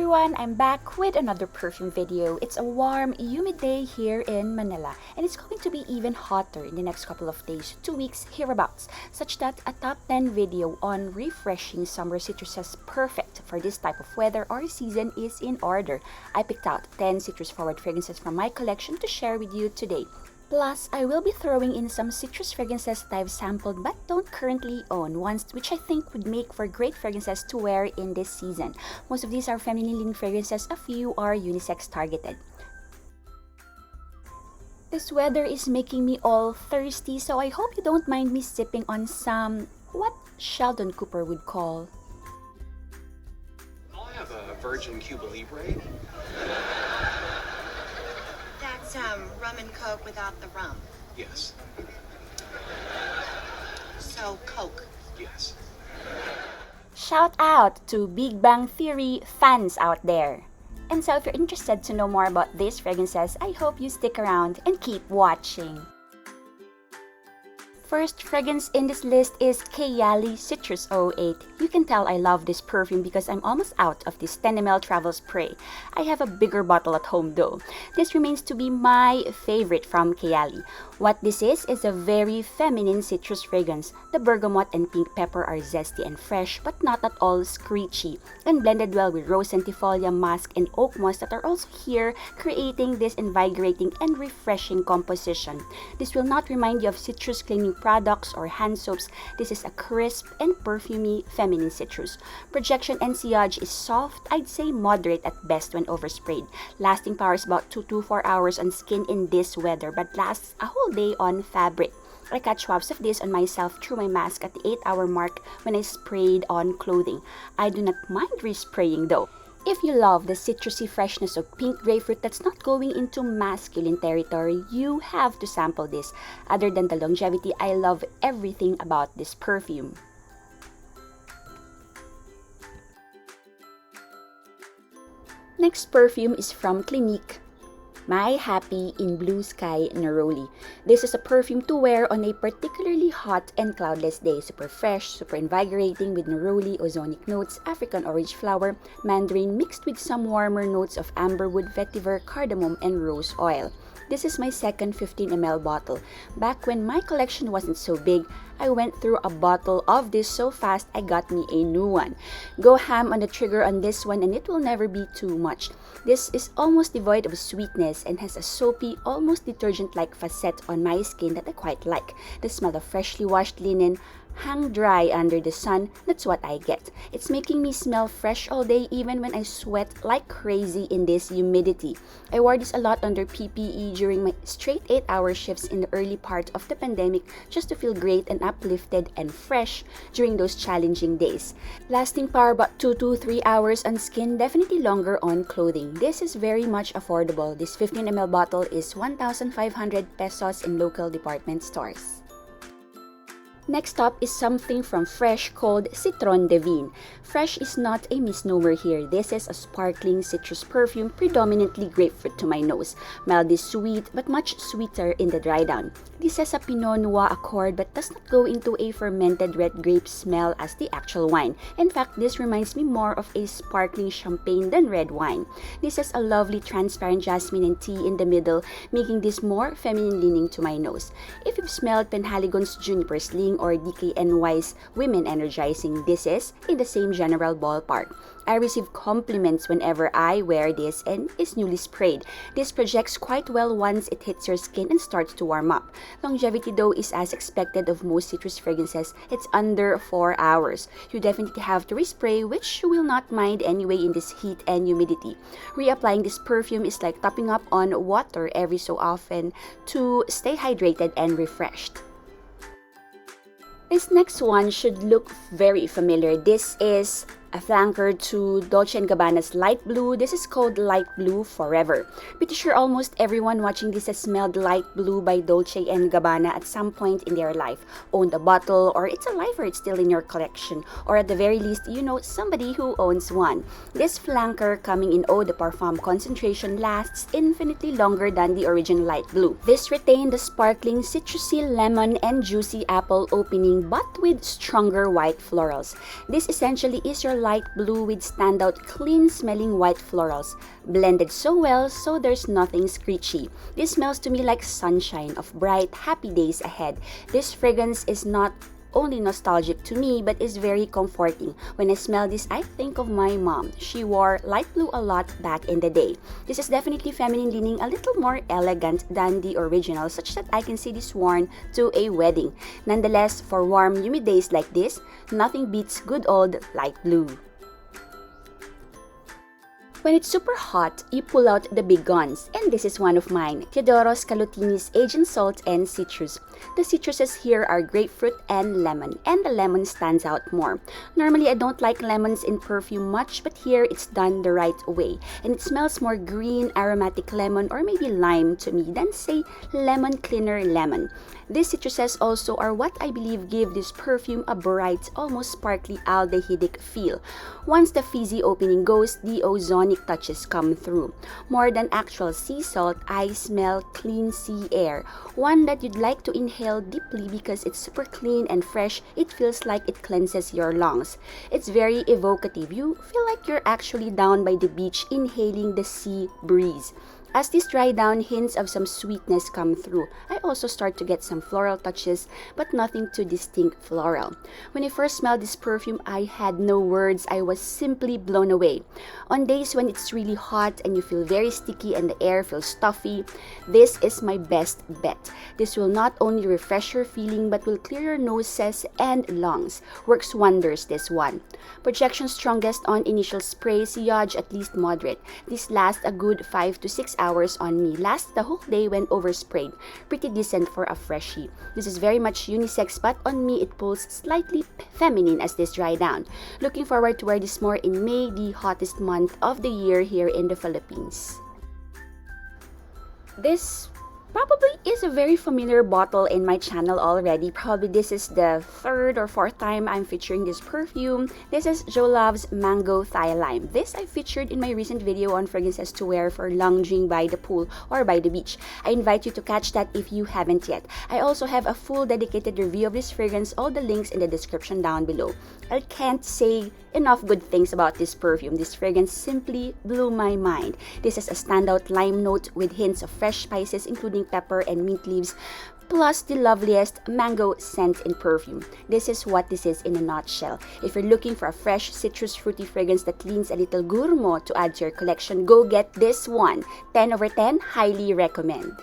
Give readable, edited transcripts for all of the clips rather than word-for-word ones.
everyone, I'm back with another perfume video. It's a warm, humid day here in Manila, and it's going to be even hotter in the next couple of days, 2 weeks hereabouts, such that a top 10 video on refreshing summer citruses perfect for this type of weather or season is in order. I picked out 10 citrus-forward fragrances from my collection to share with you today. Plus, I will be throwing in some citrus fragrances that I've sampled but don't currently own, ones which I think would make for great fragrances to wear in this season. Most of these are feminine fragrances, a few are unisex targeted. This weather is making me all thirsty, so I hope you don't mind me sipping on some, what Sheldon Cooper would call. I'll have a Virgin Cuba Libre. That's rum and Coke without the rum. Yes. So Coke. Yes. Shout out to Big Bang Theory fans out there. And so if you're interested to know more about these fragrances, I hope you stick around and keep watching. First fragrance in this list is Kayali Citrus 08. You can tell I love this perfume because I'm almost out of this 10 ml travel spray. I have a bigger bottle at home though. This remains to be my favorite from Kayali. What this is a very feminine citrus fragrance. The bergamot and pink pepper are zesty and fresh but not at all screechy, and blended well with rose centifolia, musk, and oak moss that are also here, creating this invigorating and refreshing composition. This will not remind you of citrus cleaning products or hand soaps. This is a crisp and perfumey feminine citrus. Projection and sillage is soft, I'd say moderate at best when oversprayed. Lasting power is about 2 to 4 hours on skin in this weather but lasts a whole day on fabric. I catch swabs of this on myself through my mask at the 8-hour mark when I sprayed on clothing. I do not mind respraying though. If you love the citrusy freshness of pink grapefruit that's not going into masculine territory, you have to sample this. Other than the longevity, I love everything about this perfume. Next perfume is from Clinique. My Happy in Blue Sky Neroli. This is a perfume to wear on a particularly hot and cloudless day. Super fresh, super invigorating with neroli, ozonic notes, African orange flower, mandarin mixed with some warmer notes of amberwood, vetiver, cardamom, and rose oil. This is my second 15 ml bottle. Back when my collection wasn't so big, I went through a bottle of this so fast I got me a new one. Go ham on the trigger on this one and it will never be too much. This is almost devoid of sweetness and has a soapy, almost detergent-like facet on my skin that I quite like. The smell of freshly washed linen, hang dry under the sun, that's what I get. It's making me smell fresh all day even when I sweat like crazy in this humidity. I wore this a lot under PPE during my straight 8-hour shifts in the early part of the pandemic just to feel great and uplifted and fresh during those challenging days. Lasting power about 2 to 3 hours on skin, definitely longer on clothing. This is very much affordable. This 15 ml bottle is 1,500 pesos in local department stores. Next up is something from Fresh called Citron de Vigne. Fresh is not a misnomer here. This is a sparkling citrus perfume, predominantly grapefruit to my nose. Mildly sweet, but much sweeter in the dry down. This has a Pinot Noir accord but does not go into a fermented red grape smell as the actual wine. In fact, this reminds me more of a sparkling champagne than red wine. This has a lovely transparent jasmine and tea in the middle, making this more feminine leaning to my nose. If you've smelled Penhaligon's Juniper Sling or DKNY's Women Energizing, this is in the same general ballpark. I receive compliments whenever I wear this and is newly sprayed. This projects quite well once it hits your skin and starts to warm up. Longevity though is as expected of most citrus fragrances. It's under 4 hours. You definitely have to respray, which you will not mind anyway in this heat and humidity. Reapplying this perfume is like topping up on water every so often to stay hydrated and refreshed. This next one should look very familiar. This is a flanker to Dolce & Gabbana's Light Blue. This is called Light Blue Forever. Pretty sure almost everyone watching this has smelled Light Blue by Dolce & Gabbana at some point in their life, owned a bottle, or it's alive or it's still in your collection, or at the very least, you know somebody who owns one. This flanker coming in Eau de Parfum concentration lasts infinitely longer than the original Light Blue. This retained the sparkling citrusy lemon and juicy apple opening but with stronger white florals. This essentially is your light blue with standout clean-smelling white florals, blended so well so there's nothing screechy. This smells to me like sunshine of bright, happy days ahead. This fragrance is not only nostalgic to me but is very comforting. When I smell this, I think of my mom. She wore light blue a lot back in the day. This is definitely feminine leaning, a little more elegant than the original, such that I can see this worn to a wedding. Nonetheless, for warm, humid days like this, nothing beats good old light blue. When it's super hot, you pull out the big guns, and this is one of mine, Teodoro Scalotini's Aegean Salt and Citrus. The citruses here are grapefruit and lemon, and the lemon stands out more. Normally, I don't like lemons in perfume much, but here it's done the right way, and it smells more green, aromatic lemon or maybe lime to me than, say, lemon cleaner lemon. These citruses also are what I believe give this perfume a bright, almost sparkly aldehydic feel. Once the fizzy opening goes, the ozonic touches come through. More than actual sea salt, I smell clean sea air, one that you'd like to inhale deeply because it's super clean and fresh. It feels like it cleanses your lungs. It's very evocative. You feel like you're actually down by the beach inhaling the sea breeze. As this dry down, hints of some sweetness come through. I also start to get some floral touches, but nothing too distinct floral. When I first smelled this perfume, I had no words. I was simply blown away. On days when it's really hot and you feel very sticky and the air feels stuffy, this is my best bet. This will not only refresh your feeling but will clear your noses and lungs. Works wonders, this one. Projection strongest on initial spray, sillage at least moderate. This lasts a good 5 to 6 hours on me. Lasts the whole day when oversprayed. Pretty decent for a freshie. This is very much unisex, but on me it pulls slightly feminine as this dry down. Looking forward to wear this more in May, the hottest month of the year here in the Philippines. This probably is a very familiar bottle in my channel already. Probably this is the third or fourth time I'm featuring this perfume. This is Jo Love's Mango Thai Lime. This I featured in my recent video on fragrances to wear for lounging by the pool or by the beach. I invite you to catch that if you haven't yet. I also have a full dedicated review of this fragrance, all the links in the description down below. I can't say enough good things about this perfume. This fragrance simply blew my mind. This has a standout lime note with hints of fresh spices including pepper and mint leaves, plus the loveliest mango scent in perfume. This is what this is in a nutshell. If you're looking for a fresh citrus fruity fragrance that leans a little gourmand to add to your collection, go get this one. 10 over 10, highly recommend.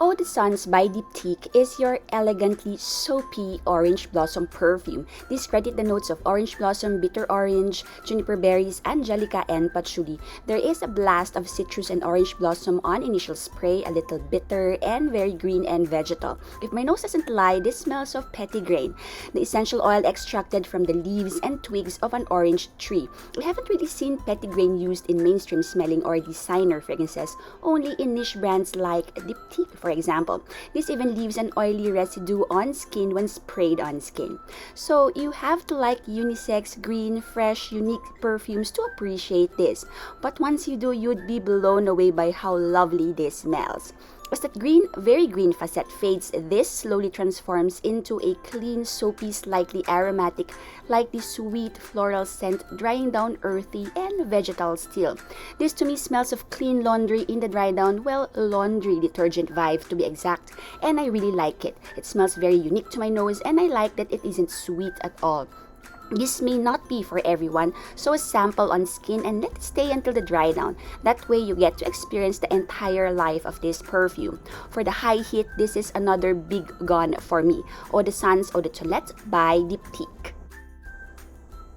Eau Des Sens by Dyptique is your elegantly soapy orange blossom perfume. Discredit the notes of orange blossom, bitter orange, juniper berries, angelica, and patchouli. There is a blast of citrus and orange blossom on initial spray, a little bitter, and very green and vegetal. If my nose doesn't lie, this smells of petitgrain, the essential oil extracted from the leaves and twigs of an orange tree. We haven't really seen petitgrain used in mainstream smelling or designer fragrances, only in niche brands like Dyptique, for example. This even leaves an oily residue on skin when sprayed on skin. So you have to like unisex, green, fresh, unique perfumes to appreciate this. But once you do, you'd be blown away by how lovely this smells. As that green, very green facet fades, this slowly transforms into a clean, soapy, slightly aromatic, lightly sweet floral scent, drying down earthy and vegetal still. This to me smells of clean laundry in the dry down, well, laundry detergent vibe to be exact, and I really like it. It smells very unique to my nose, and I like that it isn't sweet at all. This may not be for everyone, so a sample on skin and let it stay until the dry down. That way you get to experience the entire life of this perfume. For the high heat, this is another big gun for me. Eau Des Sens Eau de Toilette by Dyptique.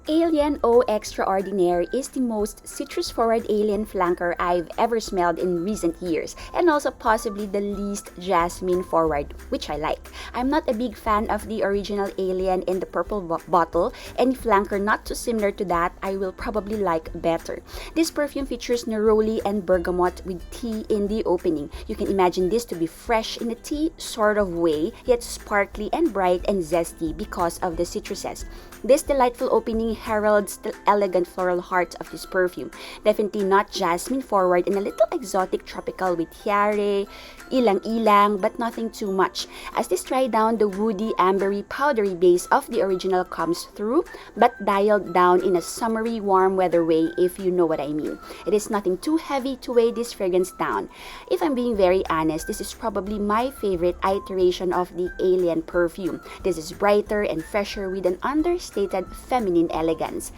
Alien Eau Extraordinaire is the most citrus-forward alien flanker I've ever smelled in recent years, and also possibly the least jasmine-forward, which I like. I'm not a big fan of the original alien in the purple bottle. Any flanker not too similar to that, I will probably like better. This perfume features neroli and bergamot with tea in the opening. You can imagine this to be fresh in a tea sort of way, yet sparkly and bright and zesty because of the citruses. This delightful opening heralds the elegant floral heart of this perfume. Definitely not jasmine forward and a little exotic tropical with tiare, ilang-ilang, but nothing too much. As this dry down, the woody, ambery, powdery base of the original comes through, but dialed down in a summery, warm weather way, if you know what I mean. It is nothing too heavy to weigh this fragrance down. If I'm being very honest, this is probably my favorite iteration of the Alien perfume. This is brighter and fresher with an understated feminine elegance.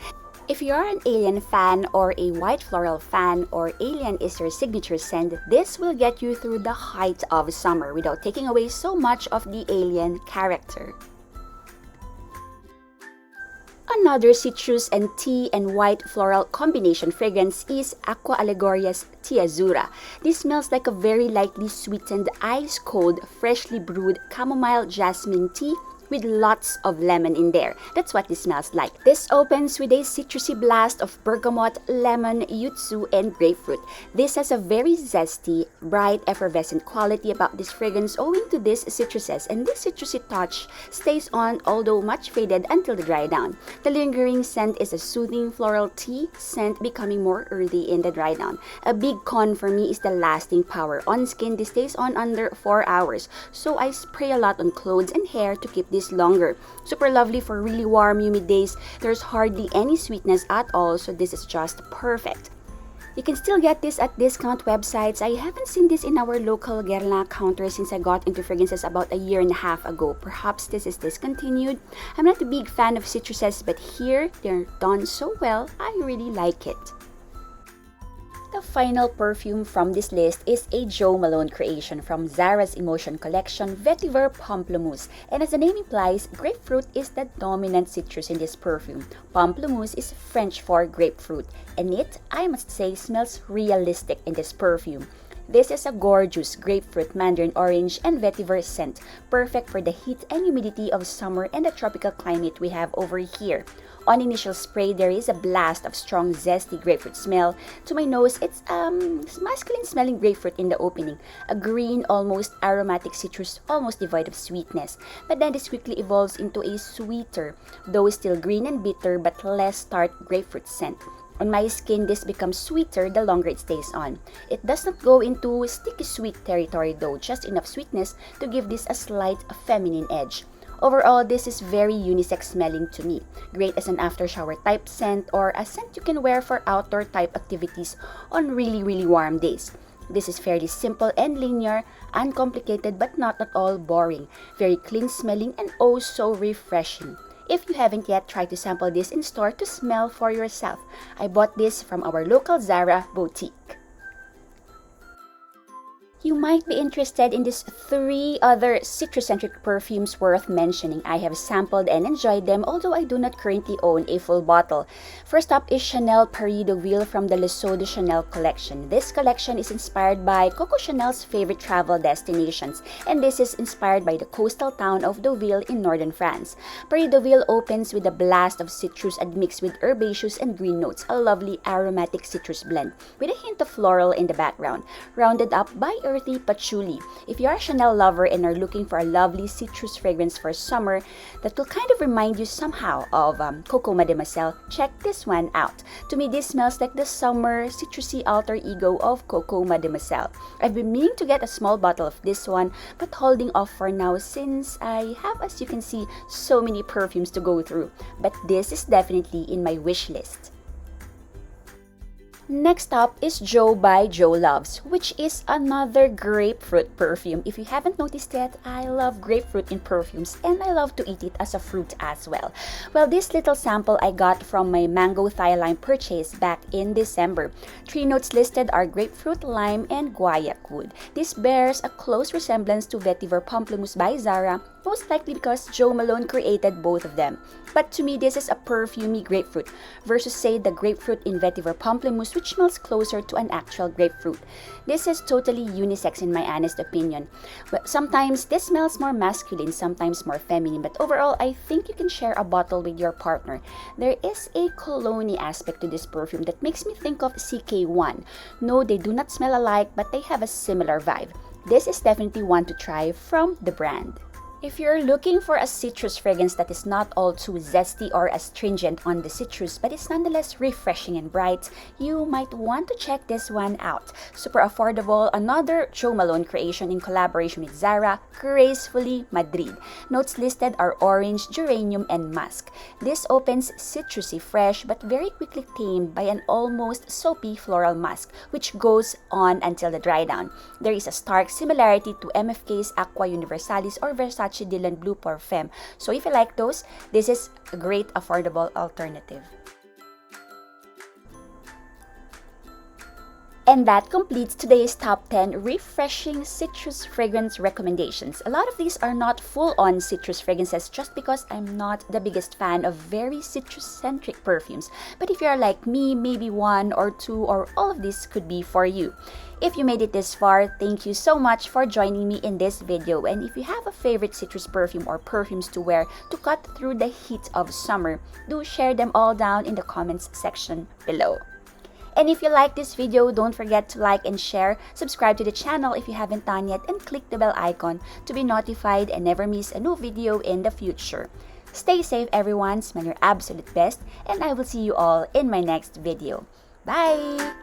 If you're an Alien fan or a white floral fan or Alien is your signature scent, this will get you through the height of summer without taking away so much of the Alien character. Another citrus and tea and white floral combination fragrance is Aqua Allegoria's Teazzura. This smells like a very lightly sweetened, ice-cold, freshly brewed chamomile jasmine tea with lots of lemon in there. That's what this smells like. This opens with a citrusy blast of bergamot, lemon, yuzu, and grapefruit. This has a very zesty, bright, effervescent quality about this fragrance owing to these citruses, and this citrusy touch stays on although much faded until the dry down. The lingering scent is a soothing floral tea scent becoming more earthy in the dry down. A big con for me is the lasting power. On skin, this stays on under 4 hours, so I spray a lot on clothes and hair to keep this longer. Super lovely for really warm, humid days. There's hardly any sweetness at all, so this is just perfect. You can still get this at discount websites. I haven't seen this in our local Guerlain counter since I got into fragrances about a year and a half ago. Perhaps this is discontinued. I'm not a big fan of citruses, but here they're done so well. I really like it. The final perfume from this list is a Jo Malone creation from Zara's Emotion collection, Vetiver Pamplemousse. And as the name implies, grapefruit is the dominant citrus in this perfume. Pamplemousse is French for grapefruit, and it, I must say, smells realistic in this perfume. This is a gorgeous grapefruit, mandarin orange, and vetiver scent, perfect for the heat and humidity of summer and the tropical climate we have over here. On initial spray, there is a blast of strong, zesty grapefruit smell. To my nose, it's masculine-smelling grapefruit in the opening, a green, almost aromatic citrus, almost devoid of sweetness. But then this quickly evolves into a sweeter, though still green and bitter, but less tart grapefruit scent. On my skin, this becomes sweeter the longer it stays on. It does not go into sticky sweet territory though, just enough sweetness to give this a slight feminine edge. Overall, this is very unisex smelling to me. Great as an after shower type scent or a scent you can wear for outdoor type activities on really warm days. This is fairly simple and linear, uncomplicated but not at all boring. Very clean smelling and oh so refreshing. If you haven't yet, try to sample this in store to smell for yourself. I bought this from our local Zara boutique. You might be interested in these 3 other citrus-centric perfumes worth mentioning. I have sampled and enjoyed them, although I do not currently own a full bottle. First up is Chanel Paris Deauville from the Le Sceau de Chanel collection. This collection is inspired by Coco Chanel's favorite travel destinations, and this is inspired by the coastal town of Deauville in northern France. Paris Deauville opens with a blast of citrus admixed with herbaceous and green notes, a lovely aromatic citrus blend, with a hint of floral in the background, rounded up by earthy patchouli. If you are a Chanel lover and are looking for a lovely citrus fragrance for summer that will kind of remind you somehow of Coco Mademoiselle, check this one out. To me, this smells like the summer citrusy alter ego of Coco Mademoiselle. I've been meaning to get a small bottle of this one, but holding off for now since I have, as you can see, so many perfumes to go through. But this is definitely in my wish list. Next up is Jo by Jo Loves, which is another grapefruit perfume. If you haven't noticed yet, I love grapefruit in perfumes and I love to eat it as a fruit as well. Well, this little sample I got from my mango thigh lime purchase back in December. 3 notes listed are grapefruit, lime, and guaiac wood. This bears a close resemblance to Vetiver Pamplemousse by Zara, most likely because Jo Malone created both of them. But to me, this is a perfumey grapefruit versus say the grapefruit in Vetiver Pamplemousse, which smells closer to an actual grapefruit. This is totally unisex in my honest opinion. But sometimes this smells more masculine, sometimes more feminine, but overall I think you can share a bottle with your partner. There is a cologne aspect to this perfume that makes me think of CK1. No, they do not smell alike, but they have a similar vibe. This is definitely one to try from the brand. If you're looking for a citrus fragrance that is not all too zesty or astringent on the citrus but is nonetheless refreshing and bright, you might want to check this one out. Super affordable, another Jo Malone creation in collaboration with Zara, Gracefully Madrid. Notes listed are orange, geranium, and musk. This opens citrusy fresh but very quickly tamed by an almost soapy floral musk, which goes on until the dry down. There is a stark similarity to MFK's Aqua Universalis or Versace Dylan Blue Parfum. So if you like those, this is a great affordable alternative. And that completes today's top 10 refreshing citrus fragrance recommendations. A lot of these are not full-on citrus fragrances just because I'm not the biggest fan of very citrus-centric perfumes. But if you're like me, maybe one or two or all of these could be for you. If you made it this far, thank you so much for joining me in this video. And if you have a favorite citrus perfume or perfumes to wear to cut through the heat of summer, do share them all down in the comments section below. And if you like this video, don't forget to like and share, subscribe to the channel if you haven't done yet, and click the bell icon to be notified and never miss a new video in the future. Stay safe everyone, smell your absolute best, and I will see you all in my next video. Bye!